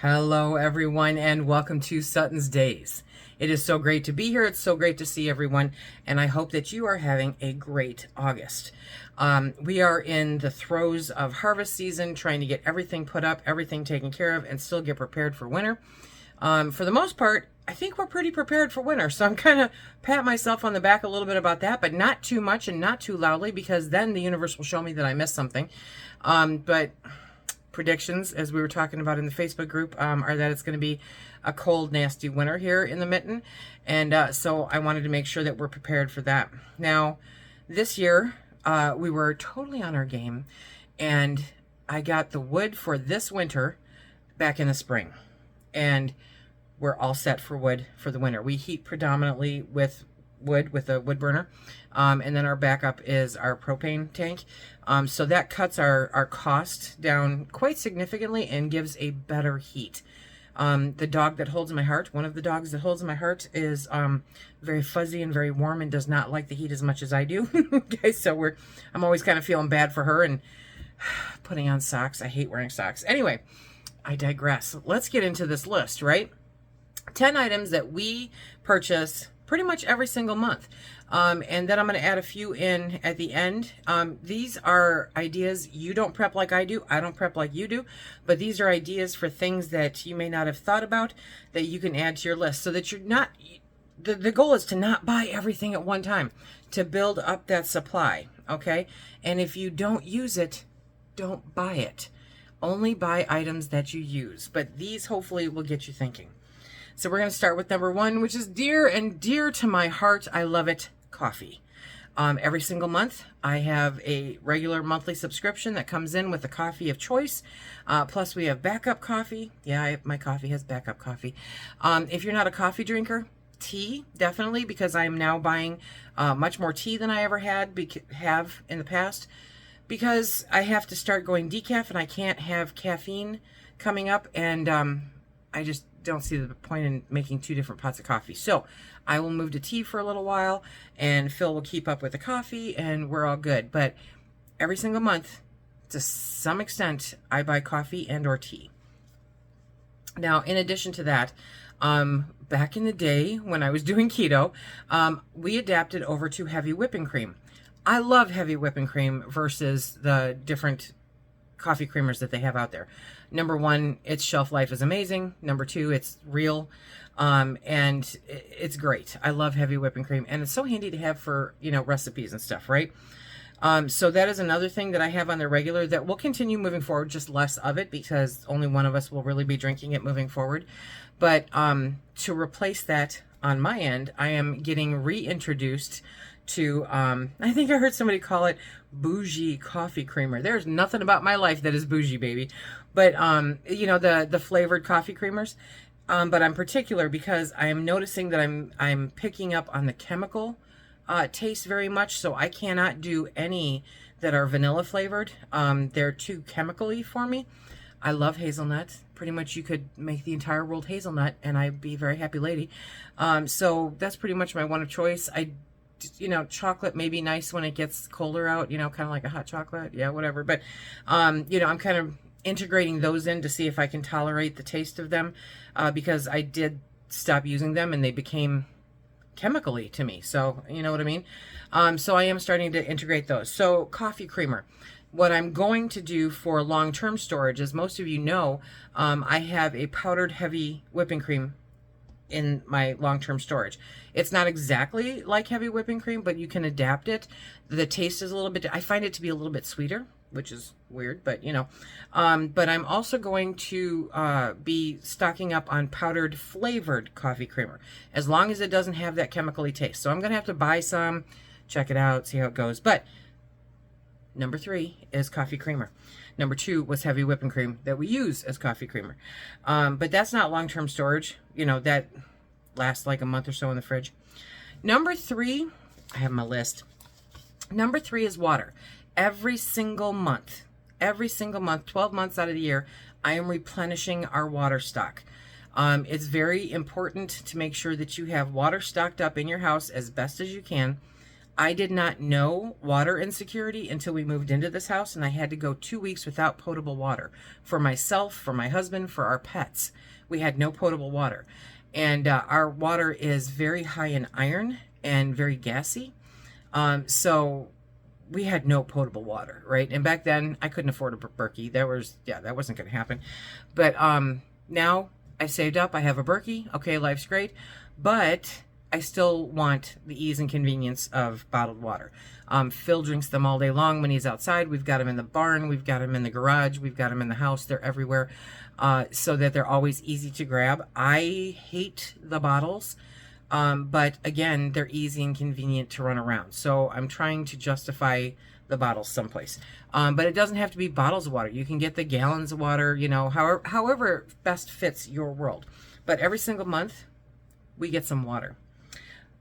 Hello, everyone, and welcome to SuttonsDaze. It is so great to be here. It's so great to see everyone, and I hope that you are having a great August. We are in the throes of harvest season, trying to get everything put up, everything taken care of, and still get prepared for winter. For the most part, I think we're pretty prepared for winter, so I'm kind of pat myself on the back a little bit about that, but not too much and not too loudly, because then the universe will show me that I missed something. But predictions, as we were talking about in the Facebook group, are that it's going to be a cold, nasty winter here in the mitten. And so I wanted to make sure that we're prepared for that. Now, this year, we were totally on our game, and I got the wood for this winter back in the spring. And we're all set for wood for the winter. We heat predominantly with wood, with a wood burner. And then our backup is our propane tank. So that cuts our cost down quite significantly and gives a better heat. The dog that holds my heart, one of the dogs that holds my heart, is very fuzzy and very warm and does not like the heat as much as I do. Okay, so I'm always kind of feeling bad for her and putting on socks. I hate wearing socks. Anyway, I digress. Let's get into this list, right? 10 items that we purchase pretty much every single month. And then I'm going to add a few in at the end. These are ideas. You don't prep like I do. I don't prep like you do. But these are ideas for things that you may not have thought about that you can add to your list, so that you're not... The goal is to not buy everything at one time, to build up that supply, okay? And if you don't use it, don't buy it. Only buy items that you use. But these hopefully will get you thinking. So we're going to start with number one, which is dear and dear to my heart. I love it. Coffee. Every single month, I have a regular monthly subscription that comes in with a coffee of choice. Plus, we have backup coffee. Yeah, my coffee has backup coffee. If you're not a coffee drinker, tea, definitely, because I am now buying much more tea than I ever have in the past, because I have to start going decaf, and I can't have caffeine coming up, and I just don't see the point in making two different pots of coffee. So I will move to tea for a little while, and Phil will keep up with the coffee, and we're all good. But every single month, to some extent, I buy coffee and or tea. Now, in addition to that, back in the day when I was doing keto, we adapted over to heavy whipping cream. I love heavy whipping cream versus the different coffee creamers that they have out there. Number one, its shelf life is amazing. Number two, it's real, and it's great. I love heavy whipping cream, and it's so handy to have for, recipes and stuff, right? So that is another thing that I have on the regular that will continue moving forward, just less of it, because only one of us will really be drinking it moving forward. But to replace that on my end, I am getting reintroduced to, I think I heard somebody call it bougie coffee creamer. There's nothing about my life that is bougie, baby. But, the flavored coffee creamers. But I'm particular because I am noticing that I'm picking up on the chemical taste very much. So I cannot do any that are vanilla flavored. They're too chemical-y for me. I love hazelnut. Pretty much you could make the entire world hazelnut and I'd be a very happy lady. So that's pretty much my one of choice. Chocolate may be nice when it gets colder out, kind of like a hot chocolate. Yeah, whatever. But, I'm kind of integrating those in to see if I can tolerate the taste of them, because I did stop using them and they became chemically to me. So, you know what I mean? So I am starting to integrate those. So coffee creamer. What I'm going to do for long-term storage, as most of you know, I have a powdered heavy whipping cream in my long-term storage. It's not exactly like heavy whipping cream, but you can adapt it. The taste is a little bit, I find it to be a little bit sweeter, which is weird, but but I'm also going to be stocking up on powdered flavored coffee creamer, as long as it doesn't have that chemically taste. So I'm going to have to buy some, check it out, see how it goes. But number 3 is coffee creamer. Number 2 was heavy whipping cream that we use as coffee creamer. But that's not long-term storage. That lasts like a month or so in the fridge. Number 3, I have my list. Number 3 is water. Every single month, 12 months out of the year, I am replenishing our water stock. It's very important to make sure that you have water stocked up in your house as best as you can. I did not know water insecurity until we moved into this house, and I had to go 2 weeks without potable water for myself, for my husband, for our pets. We had no potable water. And our water is very high in iron and very gassy. So we had no potable water, right? And back then I couldn't afford a Berkey. That wasn't going to happen. But now I've saved up. I have a Berkey. Okay, life's great. But I still want the ease and convenience of bottled water. Phil drinks them all day long when he's outside. We've got them in the barn. We've got them in the garage. We've got them in the house. They're everywhere, so that they're always easy to grab. I hate the bottles, but again, they're easy and convenient to run around. So I'm trying to justify the bottles someplace. But it doesn't have to be bottles of water. You can get the gallons of water, you know, however best fits your world. But every single month, we get some water.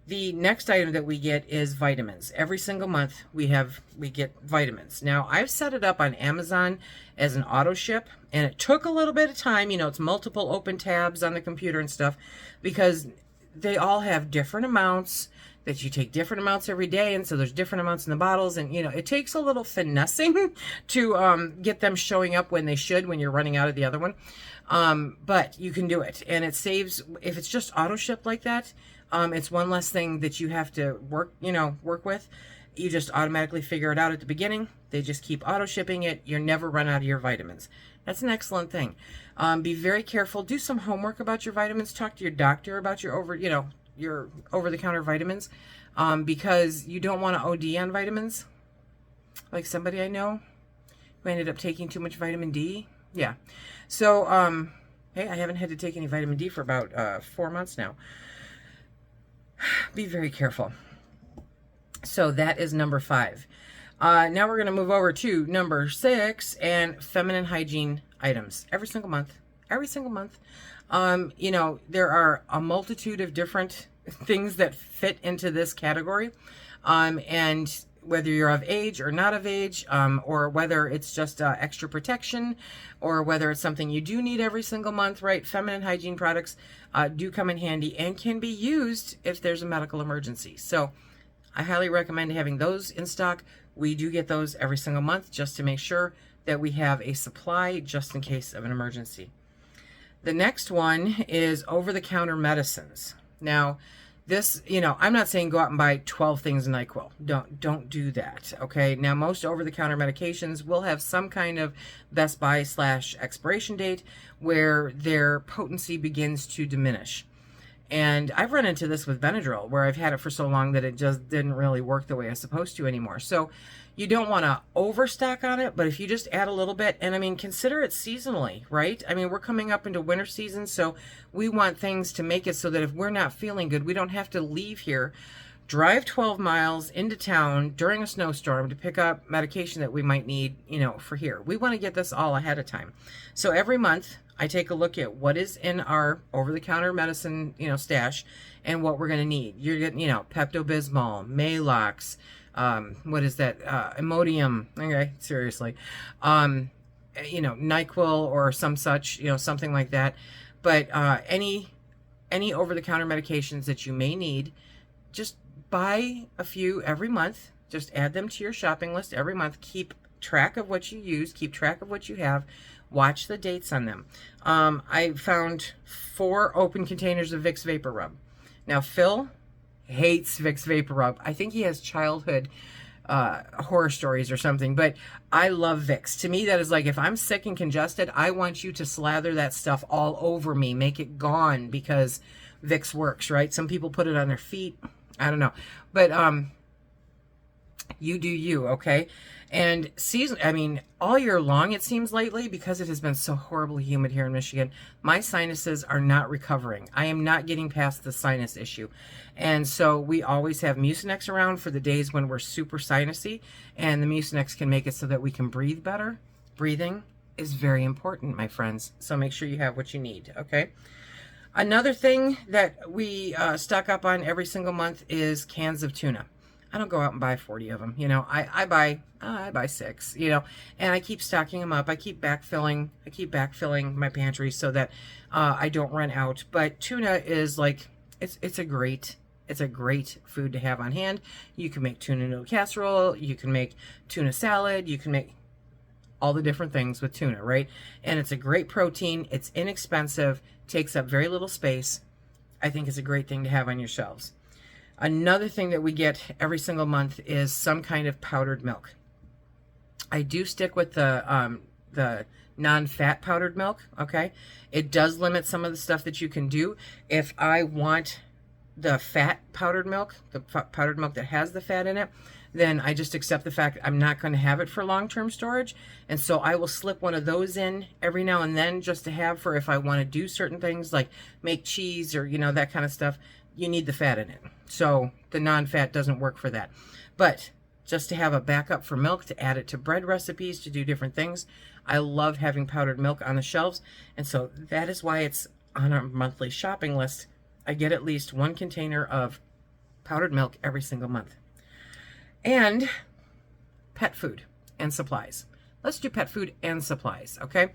The next item that we get is vitamins. Every single month we get vitamins. Now, I've set it up on Amazon as an auto ship, and it took a little bit of time. You know, it's multiple open tabs on the computer and stuff, because they all have different amounts that you take different amounts every day, and so there's different amounts in the bottles, and you know, it takes a little finessing to get them showing up when they should, when you're running out of the other one. But you can do it, and it saves, if it's just auto shipped like that, it's one less thing that you have to work with. You just automatically figure it out at the beginning. They just keep auto shipping it. You never run out of your vitamins. That's an excellent thing. Be very careful. Do some homework about your vitamins. Talk to your doctor about your over-the-counter vitamins, because you don't want to OD on vitamins. Like somebody I know who ended up taking too much vitamin D. Yeah. So, hey, I haven't had to take any vitamin D for about 4 months now. Be very careful. So that is number 5. Now we're going to move over to number 6, and feminine hygiene items. Every single month. Every single month. You know, there are a multitude of different things that fit into this category. And whether you're of age or not of age, or whether it's just extra protection, or whether it's something you do need every single month, right? Feminine hygiene products do come in handy and can be used if there's a medical emergency. So I highly recommend having those in stock. We do get those every single month just to make sure that we have a supply just in case of an emergency. The next one is over-the-counter medicines. Now, this, you know, I'm not saying go out and buy 12 things in NyQuil. Don't do that, okay? Now, most over-the-counter medications will have some kind of best by / expiration date where their potency begins to diminish. And I've run into this with Benadryl, where I've had it for so long that it just didn't really work the way it's supposed to anymore. So you don't want to overstock on it, but if you just add a little bit, and I mean, consider it seasonally, right? I mean, we're coming up into winter season, so we want things to make it so that if we're not feeling good, we don't have to leave here, drive 12 miles into town during a snowstorm to pick up medication that we might need, you know, for here. We want to get this all ahead of time. So every month, I take a look at what is in our over-the-counter medicine, you know, stash, and what we're going to need. You're getting, you know, Pepto-Bismol, Maalox, what is that? Imodium. Okay, seriously. You know, NyQuil or some such, you know, something like that. But any over-the-counter medications that you may need, just buy a few every month. Just add them to your shopping list every month. Keep track of what you use. Keep track of what you have. Watch the dates on them. I found 4 open containers of Vicks Vapor Rub. Now, Phil hates Vicks Vapor Rub. I think he has childhood horror stories or something, but I love Vicks. To me, that is like, if I'm sick and congested, I want you to slather that stuff all over me. Make it gone, because Vicks works, right? Some people put it on their feet. I don't know. But you do you, okay? And I mean, all year long, it seems lately, because it has been so horribly humid here in Michigan, my sinuses are not recovering. I am not getting past the sinus issue. And so we always have Mucinex around for the days when we're super sinusy, and the Mucinex can make it so that we can breathe better. Breathing is very important, my friends. So make sure you have what you need, okay? Another thing that we stock up on every single month is cans of tuna. I don't go out and buy 40 of them. You know, I buy 6, you know, and I keep stocking them up. I keep backfilling my pantry so that I don't run out. But tuna is like, it's a great It's a great food to have on hand. You can make tuna noodle casserole, you can make tuna salad, you can make all the different things with tuna, right? And it's a great protein. It's inexpensive, takes up very little space. I think it's a great thing to have on your shelves. Another thing that we get every single month is some kind of powdered milk. I do stick with the non-fat powdered milk, okay? It does limit some of the stuff that you can do. If I want the fat powdered milk, the powdered milk that has the fat in it, then I just accept the fact I'm not going to have it for long-term storage. And so I will slip one of those in every now and then just to have for if I want to do certain things like make cheese or, you know, that kind of stuff. You need the fat in it. So the non-fat doesn't work for that. But just to have a backup for milk, to add it to bread recipes, to do different things. I love having powdered milk on the shelves. And so that is why it's on our monthly shopping list. I get at least one container of powdered milk every single month. And pet food and supplies. Let's do pet food and supplies, okay?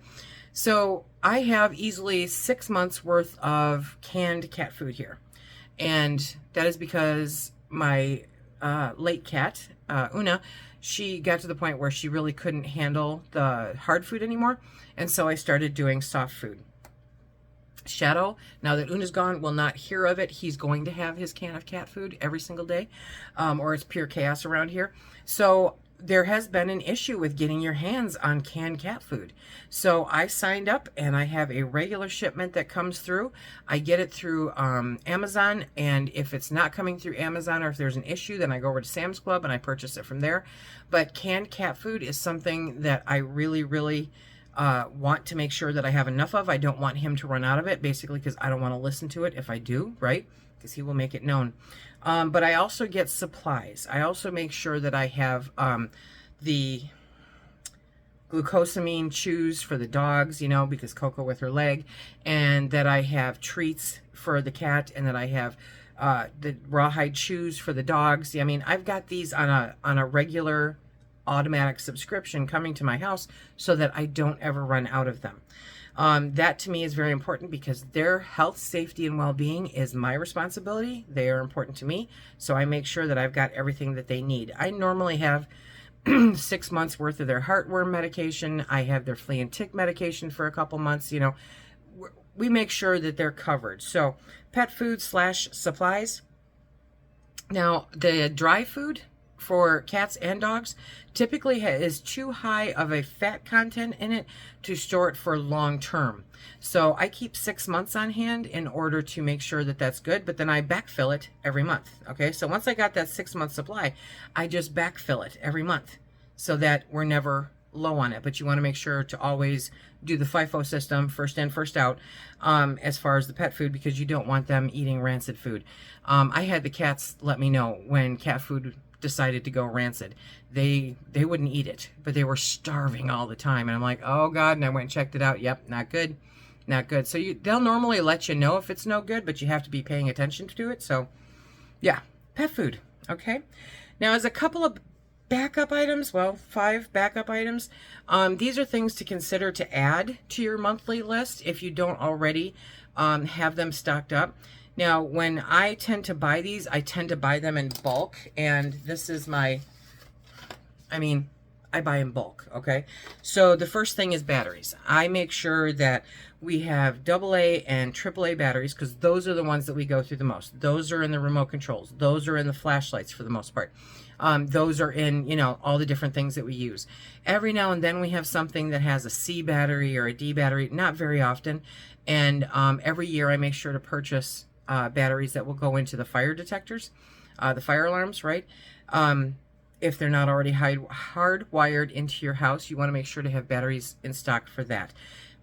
So I have easily 6 months worth of canned cat food here. And that is because my late cat, Una, she got to the point where she really couldn't handle the hard food anymore. And so I started doing soft food. Shadow, now that Una's gone, will not hear of it. He's going to have his can of cat food every single day, or it's pure chaos around here. So there has been an issue with getting your hands on canned cat food. So I signed up and I have a regular shipment that comes through. I get it through Amazon, and if it's not coming through Amazon or if there's an issue, then I go over to Sam's Club and I purchase it from there. But canned cat food is something that I really, really want to make sure that I have enough of. I don't want him to run out of it, basically because I don't want to listen to it if I do, right? Because he will make it known. But I also get supplies. I also make sure that I have the glucosamine chews for the dogs, you know, because Coco with her leg, and that I have treats for the cat, and that I have the rawhide chews for the dogs. I mean, I've got these on a regular automatic subscription coming to my house so that I don't ever run out of them. That to me is very important because their health, safety, and well-being is my responsibility. They are important to me, so I make sure that I've got everything that they need. I normally have 6 months worth of their heartworm medication. I have their flea and tick medication for a couple months. You know, we make sure that they're covered. So pet food / supplies. Now, the dry food for cats and dogs typically is too high of a fat content in it to store it for long term. So I keep 6 months on hand in order to make sure that that's good, but then I backfill it every month. Okay, so once I got that 6 month supply, I just backfill it every month so that we're never low on it. But you want to make sure to always do the FIFO system, first in, first out, as far as the pet food, because you don't want them eating rancid food. I had the cats let me know when cat food decided to go rancid. They wouldn't eat it, but they were starving all the time. And I'm like, oh God, and I went and checked it out. Yep, not good. Not good. So they'll normally let you know if it's no good, but you have to be paying attention to it. So yeah, pet food. Okay. Now, as a couple of backup items, well, 5 backup items. These are things to consider to add to your monthly list if you don't already have them stocked up. Now, when I tend to buy these, I tend to buy them in bulk, and this is I buy in bulk, okay? So the first thing is batteries. I make sure that we have AA and AAA batteries because those are the ones that we go through the most. Those are in the remote controls. Those are in the flashlights for the most part. Those are in, you know, all the different things that we use. Every now and then we have something that has a C battery or a D battery, not very often. And every year I make sure to purchase batteries that will go into the fire detectors, the fire alarms, right? If they're not already hardwired into your house, you want to make sure to have batteries in stock for that.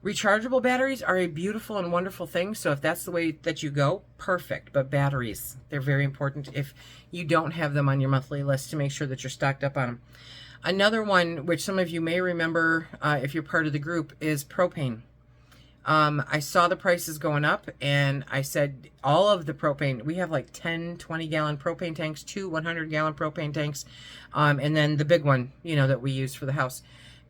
Rechargeable batteries are a beautiful and wonderful thing, so if that's the way that you go, perfect. But batteries, they're very important if you don't have them on your monthly list to make sure that you're stocked up on them. Another one, which some of you may remember if you're part of the group, is propane. I saw the prices going up, and I said all of the propane, we have like 10, 20-gallon propane tanks, 2 100-gallon propane tanks, and then the big one, you know, that we use for the house.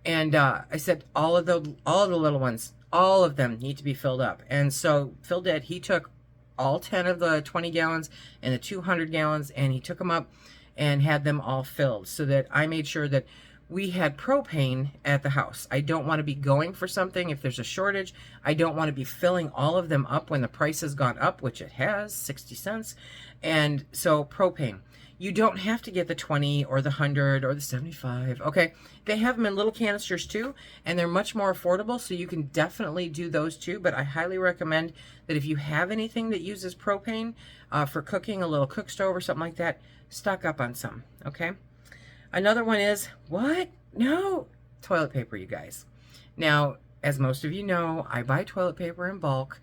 And I said all of the little ones, all of them need to be filled up. And so Phil did. He took all 10 of the 20 gallons and the 200 gallons, and he took them up and had them all filled so that I made sure that we had propane at the house. I don't want to be going for something if there's a shortage. I don't want to be filling all of them up when the price has gone up, which it has, 60 cents. And so propane. You don't have to get the 20 or the 100 or the 75, okay? They have them in little canisters too, and they're much more affordable, so you can definitely do those too, but I highly recommend that if you have anything that uses propane for cooking, a little cook stove or something like that, stock up on some, okay? Another one is, what? No, toilet paper, you guys. Now, as most of you know, I buy toilet paper in bulk.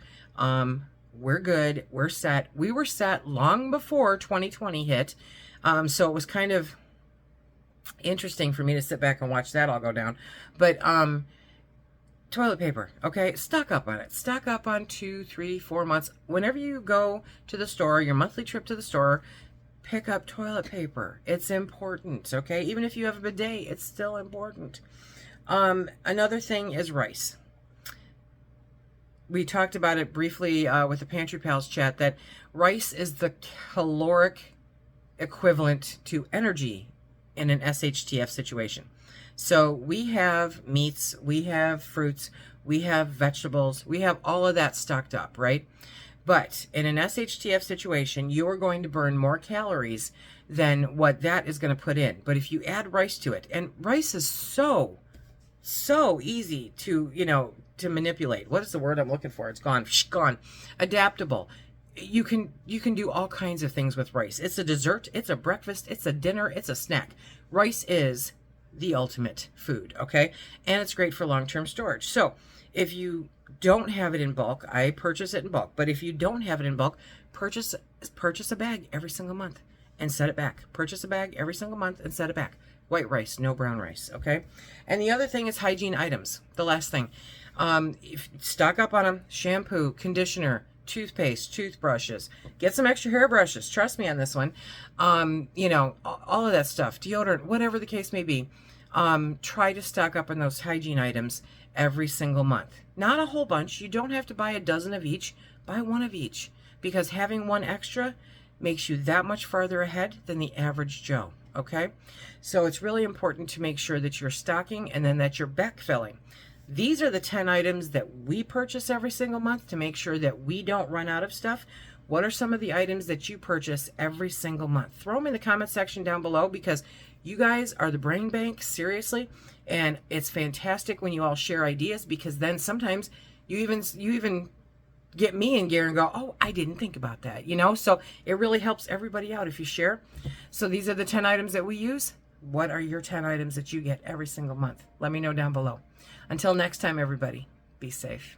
We're good, we're set. We were set long before 2020 hit. So it was kind of interesting for me to sit back and watch that all go down. But toilet paper, okay? Stock up on it. Stock up on 2, 3, 4 months. Whenever you go to the store, your monthly trip to the store, pick up toilet paper. It's important, okay? Even if you have a bidet, it's still important. Another thing is rice. We talked about it briefly with the Pantry Pals chat, that rice is the caloric equivalent to energy in an SHTF situation. So we have meats, we have fruits, we have vegetables, we have all of that stocked up, right? But in an SHTF situation, you are going to burn more calories than what that is going to put in. But if you add rice to it, and rice is so easy to, to manipulate. What is the word I'm looking for? It's gone. Gone. Adaptable. You can do all kinds of things with rice. It's a dessert, it's a breakfast, it's a dinner, it's a snack. Rice is the ultimate food, okay? And it's great for long-term storage. So if you don't have it in bulk, I purchase it in bulk. But if you don't have it in bulk, purchase a bag every single month and set it back. Purchase a bag every single month and set it back. White rice, no brown rice, okay? And the other thing is hygiene items. The last thing. Stock up on them. Shampoo, conditioner, toothpaste, toothbrushes, get some extra hairbrushes. Trust me on this one. All of that stuff, deodorant, whatever the case may be. Try to stock up on those hygiene items every single month. Not a whole bunch. You don't have to buy a dozen of each. Buy one of each, because having one extra makes you that much farther ahead than the average Joe. Okay? So it's really important to make sure that you're stocking and then that you're backfilling. These are the 10 items that we purchase every single month to make sure that we don't run out of stuff. What are some of the items that you purchase every single month? Throw them in the comment section down below, because you guys are the brain bank, seriously. And it's fantastic when you all share ideas, because then sometimes you even get me in gear and go, oh, I didn't think about that, So it really helps everybody out if you share. So these are the 10 items that we use. What are your 10 items that you get every single month? Let me know down below. Until next time, everybody, be safe.